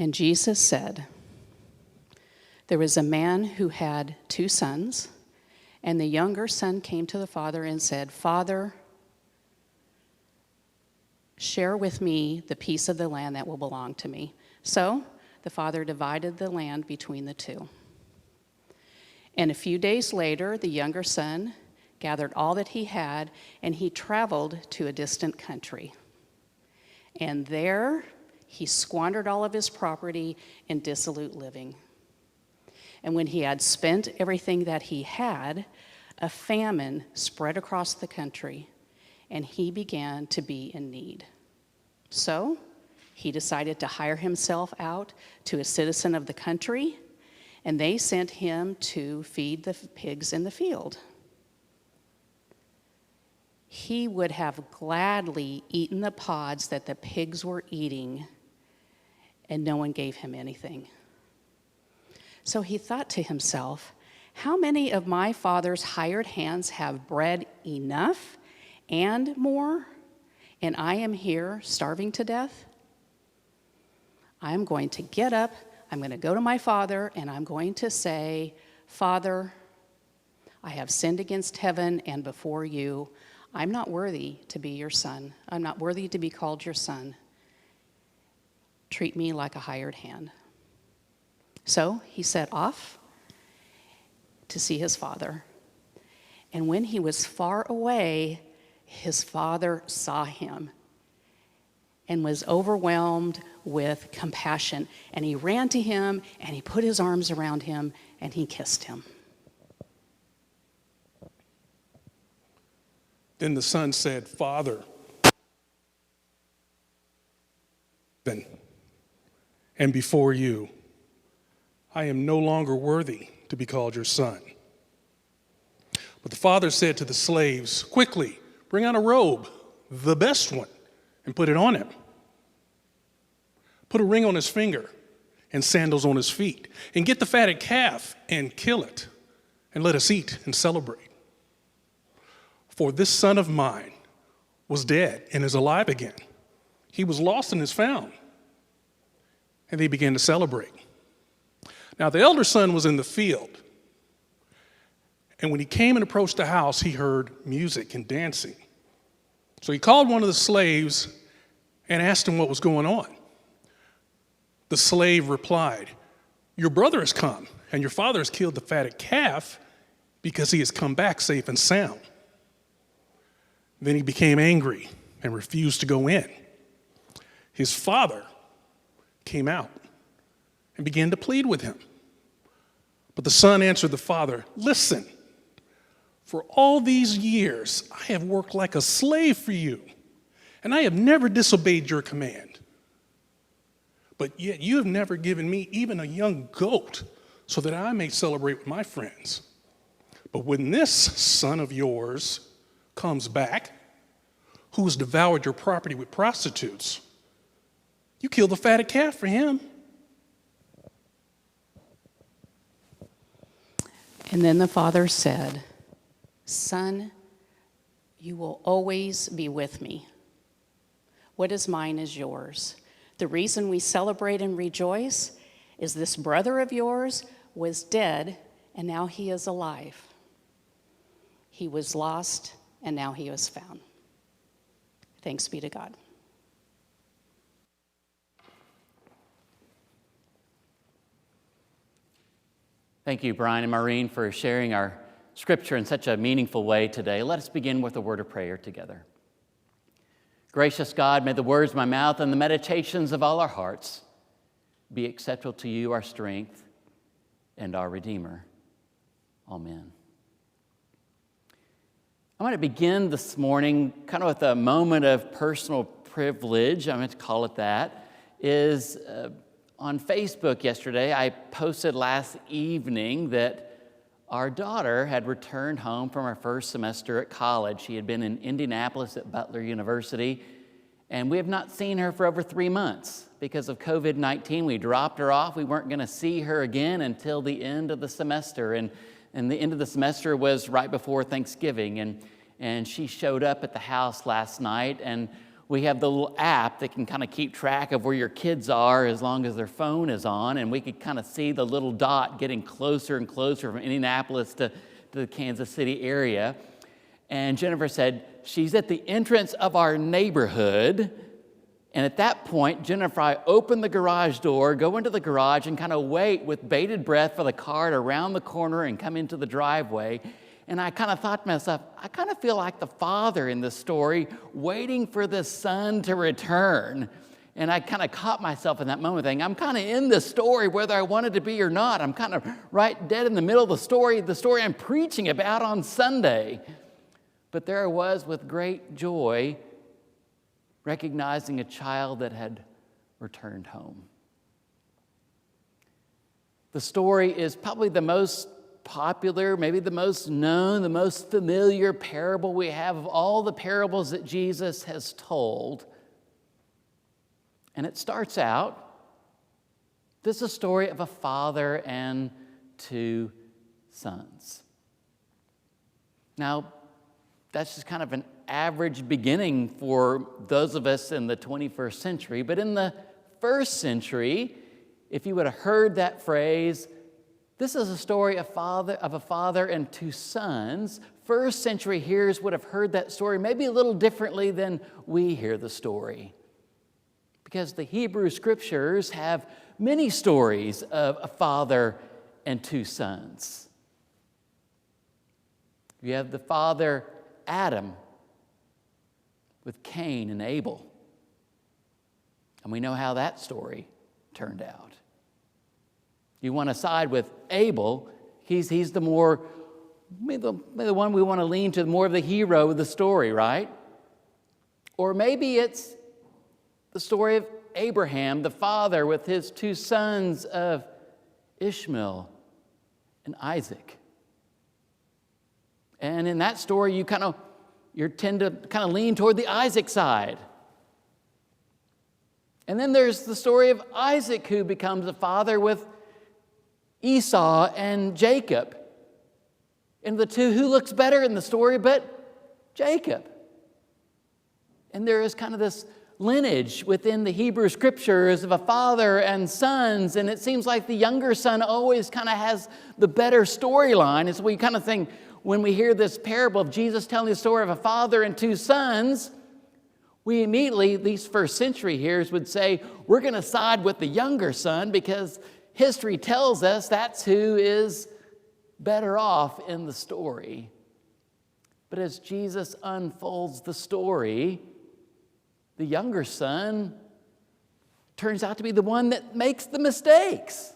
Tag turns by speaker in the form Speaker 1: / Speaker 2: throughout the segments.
Speaker 1: And Jesus said, there was a man who had 2 sons, and the younger son came to the father and said, Father, share with me the piece of the land that will belong to me. So the father divided the land between the 2. And a few days later, the younger son gathered all that he had, and he traveled to a distant country. And there he squandered all of his property in dissolute living. And when he had spent everything that he had, a famine spread across the country, and he began to be in need. So he decided to hire himself out to a citizen of the country, and they sent him to feed the pigs in the field. He would have gladly eaten the pods that the pigs were eating, and no one gave him anything. So he thought to himself, how many of my father's hired hands have bread enough and more, and I am here starving to death? I am going to get up, I'm going to go to my father, and I'm going to say, Father, I have sinned against heaven and before you. I'm not worthy to be your son. I'm not worthy to be called your son. Treat me like a hired hand. So he set off to see his father. And when he was far away, his father saw him and was overwhelmed with compassion. And he ran to him, and he put his arms around him, and he kissed him.
Speaker 2: Then the son said, Father, and before you, I am no longer worthy to be called your son. But the father said to the slaves, quickly, bring out a robe, the best one, and put it on him. Put a ring on his finger and sandals on his feet, and get the fatted calf and kill it, and let us eat and celebrate. For this son of mine was dead and is alive again. He was lost and is found. And they began to celebrate. Now the elder son was in the field. And when he came and approached the house, he heard music and dancing. So he called one of the slaves and asked him what was going on. The slave replied, your brother has come, and your father has killed the fatted calf because he has come back safe and sound. Then he became angry and refused to go in. His father came out and began to plead with him. But the son answered the father, listen, for all these years I have worked like a slave for you, and I have never disobeyed your command. But yet you have never given me even a young goat so that I may celebrate with my friends. But when this son of yours comes back, who has devoured your property with prostitutes, you kill the fatted calf for him.
Speaker 1: And then the father said, son, you will always be with me. What is mine is yours. The reason we celebrate and rejoice is this brother of yours was dead, and now he is alive. He was lost, and now he was found. Thanks be to God.
Speaker 3: Thank you, Brian and Maureen, for sharing our scripture in such a meaningful way today. Let us begin with a word of prayer together. Gracious God, may the words of my mouth and the meditations of all our hearts be acceptable to you, our strength and our Redeemer. Amen. I want to begin this morning kind of with a moment of personal privilege, I'm going to call it that, is on Facebook yesterday, I posted last evening that our daughter had returned home from her first semester at college. She had been in Indianapolis at Butler University, and we have not seen her for over 3 months. Because of COVID-19, we dropped her off. We weren't going to see her again until the end of the semester, and the end of the semester was right before Thanksgiving, and she showed up at the house last night, and we have the little app that can kind of keep track of where your kids are as long as their phone is on, and we could kind of see the little dot getting closer and closer from Indianapolis to the Kansas City area. And Jennifer said, she's at the entrance of our neighborhood. And at that point, Jennifer and I open the garage door, go into the garage, and kind of wait with bated breath for the car to round the corner and come into the driveway. And I kind of thought to myself, I kind of feel like the father in this story waiting for the son to return. And I kind of caught myself in that moment thinking, I'm kind of in this story whether I wanted to be or not. I'm kind of right dead in the middle of the story I'm preaching about on Sunday. But there I was with great joy, recognizing a child that had returned home. The story is probably the most popular, maybe the most known, the most familiar parable we have of all the parables that Jesus has told. And it starts out, this is a story of a father and 2 sons. Now, that's just kind of an average beginning for those of us in the 21st century. But in the first century, if you would have heard that phrase, this is a story of a father and 2 sons. First century hearers would have heard that story maybe a little differently than we hear the story. Because the Hebrew Scriptures have many stories of a father and 2 sons. You have the father Adam with Cain and Abel. And we know how that story turned out. You want to side with Abel, he's the more, maybe the one we want to lean to, more of the hero of the story, right? Or maybe it's the story of Abraham, the father, with his 2 sons of Ishmael and Isaac. And in that story, you tend to kind of lean toward the Isaac side. And then there's the story of Isaac, who becomes a father with Esau and Jacob. And the 2, who looks better in the story but Jacob? And there is kind of this lineage within the Hebrew Scriptures of a father and sons, and it seems like the younger son always kind of has the better storyline. And so we kind of think, when we hear this parable of Jesus telling the story of a father and 2 sons, we immediately, these first century hearers would say, we're going to side with the younger son because history tells us that's who is better off in the story. But as Jesus unfolds the story, the younger son turns out to be the one that makes the mistakes.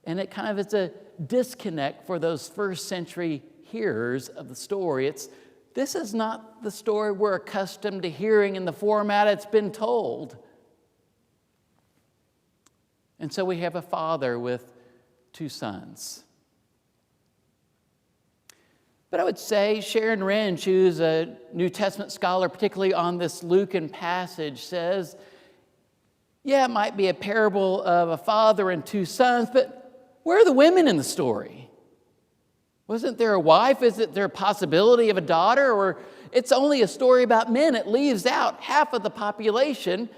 Speaker 3: And it kind of is a disconnect for those first century hearers of the story. This is not the story we're accustomed to hearing in the format it's been told. And so we have a father with 2 sons. But I would say Sharon Rench, who's a New Testament scholar, particularly on this Lucan passage, says, yeah, it might be a parable of a father and 2 sons, but where are the women in the story? Wasn't there a wife? Isn't there a possibility of a daughter? Or it's only a story about men. It leaves out half of the population.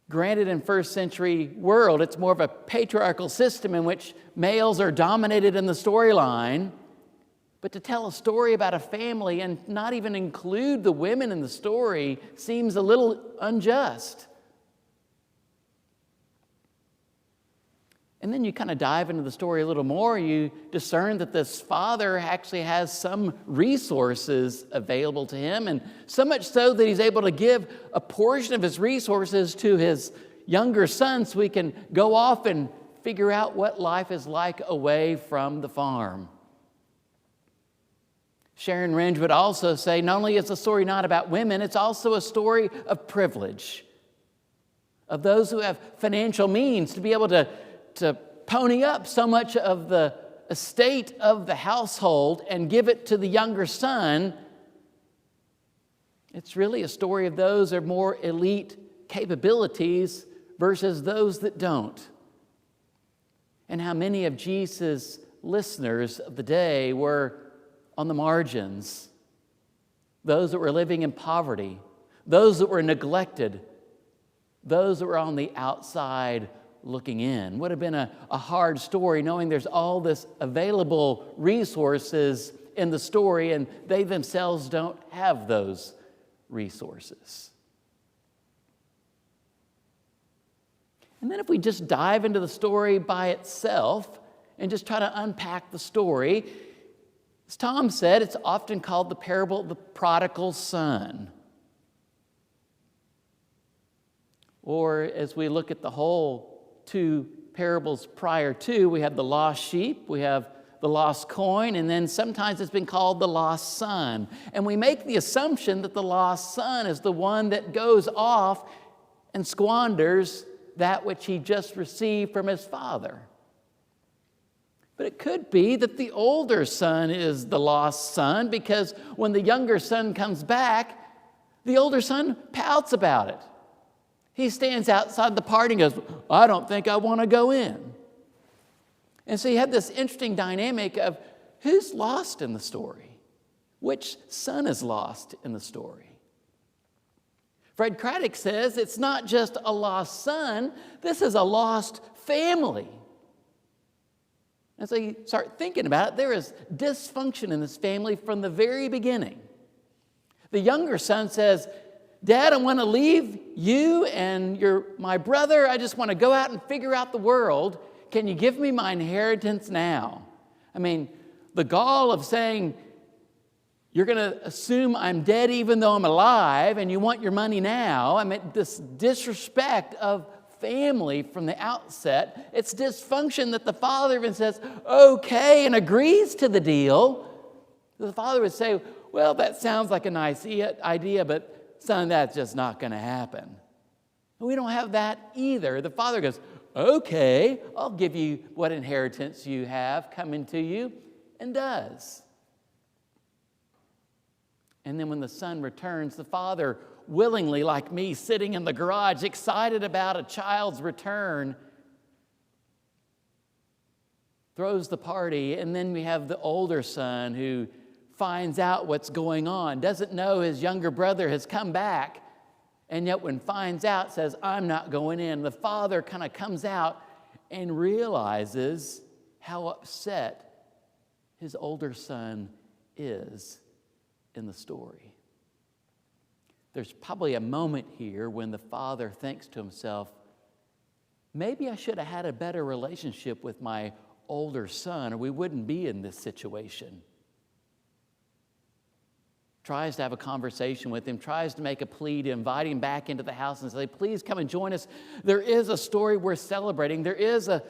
Speaker 3: Granted, in first century world, it's more of a patriarchal system in which males are dominated in the storyline. But to tell a story about a family and not even include the women in the story seems a little unjust. And then you kind of dive into the story a little more. You discern that this father actually has some resources available to him, and so much so that he's able to give a portion of his resources to his younger son so he can go off and figure out what life is like away from the farm. Sharon Rench would also say not only is the story not about women, it's also a story of privilege, of those who have financial means to be able to pony up so much of the estate of the household and give it to the younger son. It's really a story of those of more elite capabilities versus those that don't. And how many of Jesus' listeners of the day were on the margins, those that were living in poverty, those that were neglected, those that were on the outside looking in. Would have been a hard story knowing there's all this available resources in the story and they themselves don't have those resources. And then if we just dive into the story by itself and just try to unpack the story, as Tom said, it's often called the parable of the prodigal son. Or as we look at the whole two parables prior to, we have the lost sheep, we have the lost coin, and then sometimes it's been called the lost son. And we make the assumption that the lost son is the one that goes off and squanders that which he just received from his father. But it could be that the older son is the lost son, because when the younger son comes back, the older son pouts about it. He stands outside the party and goes, I don't think I want to go in. And so you have this interesting dynamic of who's lost in the story? Which son is lost in the story? Fred Craddock says it's not just a lost son, this is a lost family. And so you start thinking about it, there is dysfunction in this family from the very beginning. The younger son says, Dad, I want to leave you and my brother. I just want to go out and figure out the world. Can you give me my inheritance now? I mean, the gall of saying, you're going to assume I'm dead even though I'm alive, and you want your money now. I mean, this disrespect of family from the outset. It's dysfunction that the father even says, okay, and agrees to the deal. The father would say, well, that sounds like a nice idea, but son, that's just not going to happen. We don't have that either. The father goes, okay, I'll give you what inheritance you have coming to you, and does. And then when the son returns, the father willingly, like me, sitting in the garage, excited about a child's return, throws the party. And then we have the older son who finds out what's going on, doesn't know his younger brother has come back, and yet when finds out, says, I'm not going in. The father kind of comes out and realizes how upset his older son is in the story. There's probably a moment here when the father thinks to himself, maybe I should have had a better relationship with my older son, or we wouldn't be in this situation. Tries to have a conversation with him, tries to make a plea to invite him back into the house and say, please come and join us. There is a story worth celebrating. There is a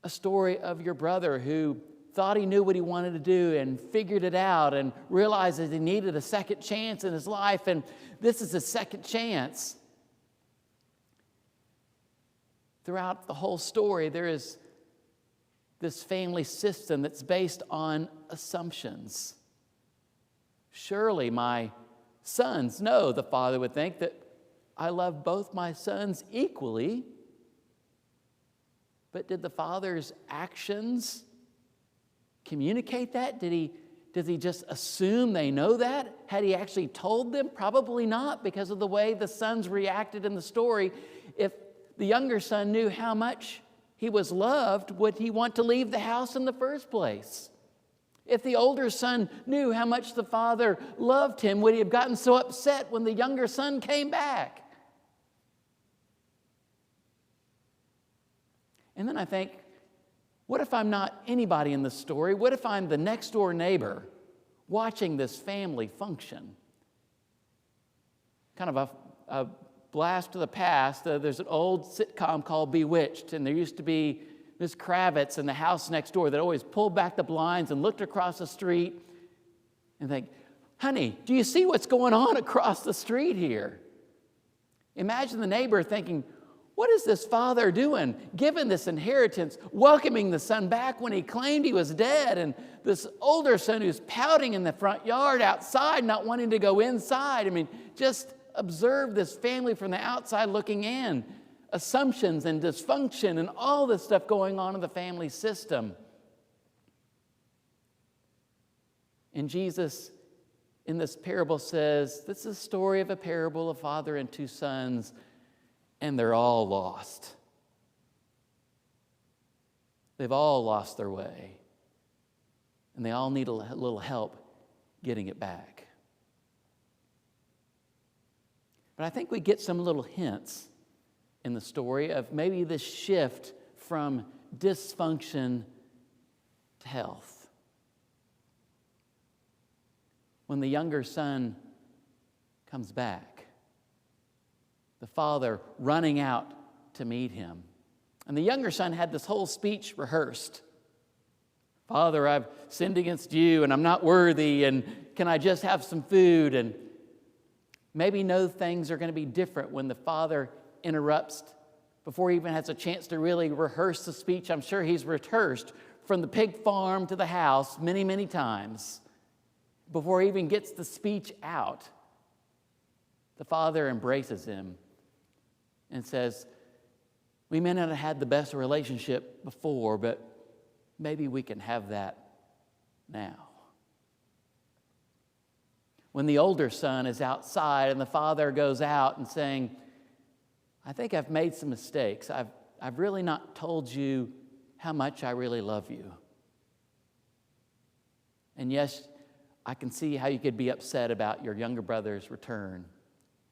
Speaker 3: story of your brother who thought he knew what he wanted to do and figured it out and realized that he needed a second chance in his life, and this is a second chance. Throughout the whole story, there is this family system that's based on assumptions. Surely my sons know, the father would think, that I love both my sons equally. But did the father's actions communicate that? Does he just assume they know that? Had he actually told them? Probably not, because of the way the sons reacted in the story. If the younger son knew how much he was loved, would he want to leave the house in the first place? If the older son knew how much the father loved him, would he have gotten so upset when the younger son came back? And then I think, what if I'm not anybody in the story? What if I'm the next door neighbor watching this family function? Kind of a blast to the past. There's an old sitcom called Bewitched, and there used to be Miss Kravitz in the house next door that always pulled back the blinds and looked across the street and think, honey, do you see what's going on across the street here? Imagine the neighbor thinking, what is this father doing, giving this inheritance, welcoming the son back when he claimed he was dead, and this older son who's pouting in the front yard outside, not wanting to go inside? I mean, just observe this family from the outside looking in. Assumptions and dysfunction and all this stuff going on in the family system. And Jesus in this parable says, this is a story of a parable of father and two sons, and they're all lost. They've all lost their way, and they all need a little help getting it back. But I think we get some little hints in the story of maybe this shift from dysfunction to health. When the younger son comes back, the father running out to meet him. And the younger son had this whole speech rehearsed. Father, I've sinned against you, and I'm not worthy, and can I just have some food? And maybe no things are going to be different when the father interrupts before he even has a chance to really rehearse the speech. I'm sure he's rehearsed from the pig farm to the house many, many times. Before he even gets the speech out, the father embraces him and says, we may not have had the best relationship before, but maybe we can have that now. When the older son is outside and the father goes out and saying, I think I've made some mistakes. I've really not told you how much I really love you. And yes, I can see how you could be upset about your younger brother's return.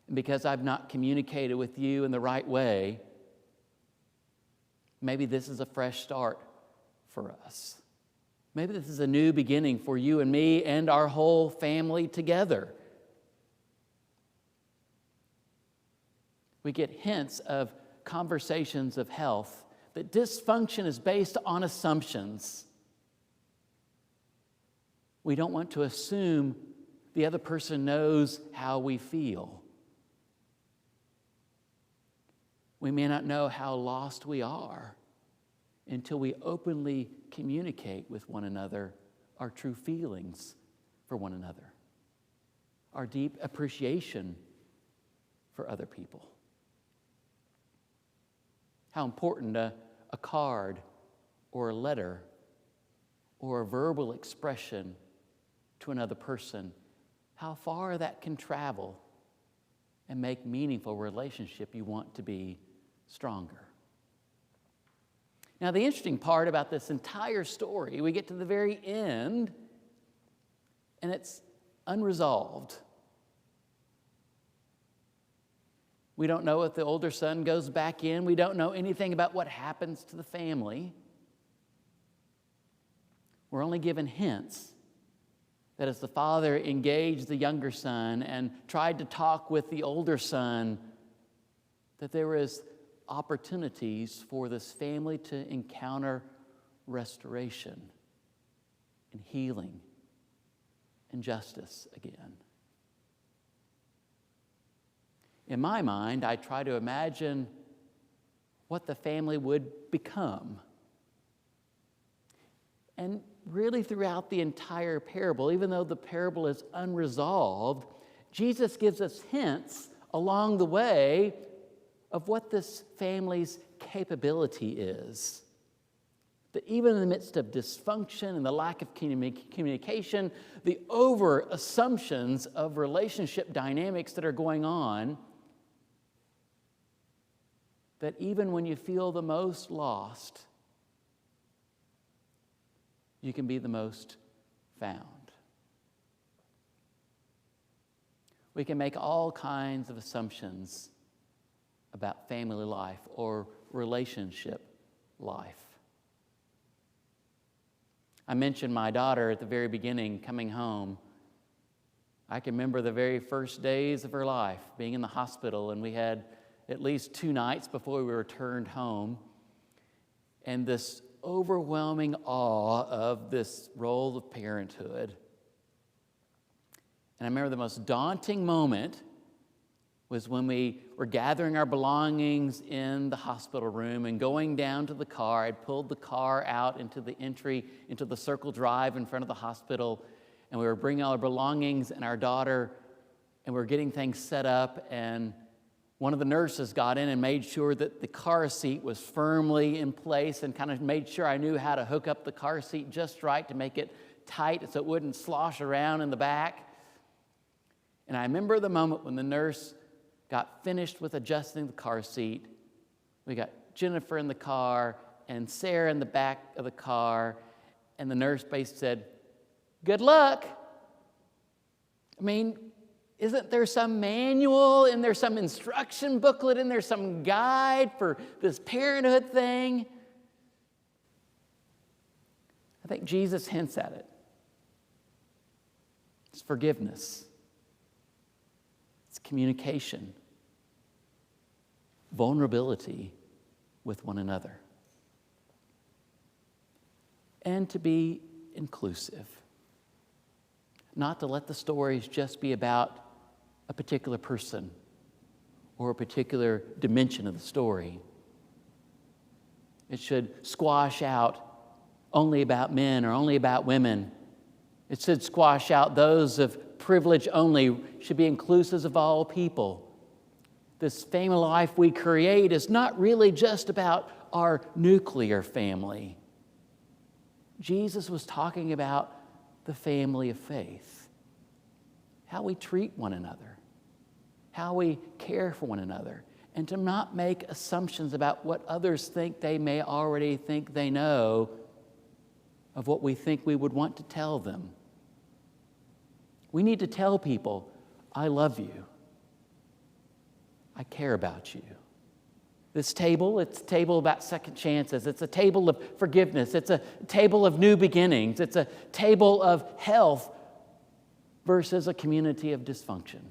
Speaker 3: And because I've not communicated with you in the right way, maybe this is a fresh start for us. Maybe this is a new beginning for you and me and our whole family together. We get hints of conversations of health, that dysfunction is based on assumptions. We don't want to assume the other person knows how we feel. We may not know how lost we are until we openly communicate with one another our true feelings for one another, our deep appreciation for other people. How important a card or a letter or a verbal expression to another person, how far that can travel and make meaningful relationship you want to be stronger. Now, the interesting part about this entire story, we get to the very end, and it's unresolved. We don't know if the older son goes back in. We don't know anything about what happens to the family. We're only given hints that as the father engaged the younger son and tried to talk with the older son, that there was opportunities for this family to encounter restoration and healing and justice again. In my mind, I try to imagine what the family would become. And really throughout the entire parable, even though the parable is unresolved, Jesus gives us hints along the way of what this family's capability is. That even in the midst of dysfunction and the lack of communication, the over-assumptions of relationship dynamics that are going on, that even when you feel the most lost, you can be the most found. We can make all kinds of assumptions about family life or relationship life. I mentioned my daughter at the very beginning coming home. I can remember the very first days of her life being in the hospital, and we had at least 2 nights before we returned home, and this overwhelming awe of this role of parenthood. And I remember the most daunting moment was when we were gathering our belongings in the hospital room and going down to the car. I'd pulled the car out into the entry, into the circle drive in front of the hospital, and we were bringing all our belongings and our daughter, and we were getting things set up, and one of the nurses got in and made sure that the car seat was firmly in place and kind of made sure I knew how to hook up the car seat just right to make it tight so it wouldn't slosh around in the back. And I remember the moment when the nurse got finished with adjusting the car seat. We got Jennifer in the car and Sarah in the back of the car, and the nurse basically said, "Good luck." I mean, isn't there some manual, and there's some instruction booklet, and there's some guide for this parenthood thing? I think Jesus hints at it. It's forgiveness. It's communication. Vulnerability with one another. And to be inclusive. Not to let the stories just be about a particular person or a particular dimension of the story. It should squash out only about men or only about women. It should squash out those of privilege only. It should be inclusive of all people. This family life we create is not really just about our nuclear family. Jesus was talking about the family of faith, how we treat one another, how we care for one another, and to not make assumptions about what others think they may already think they know of what we think we would want to tell them. We need to tell people, "I love you. I care about you." This table, it's a table about second chances. It's a table of forgiveness. It's a table of new beginnings. It's a table of health versus a community of dysfunction.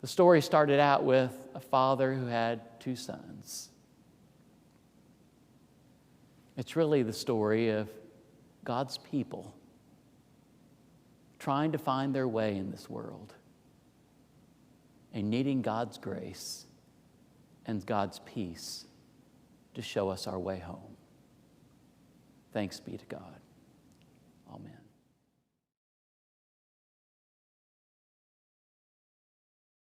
Speaker 3: The story started out with a father who had 2 sons. It's really the story of God's people trying to find their way in this world and needing God's grace and God's peace to show us our way home. Thanks be to God. Amen.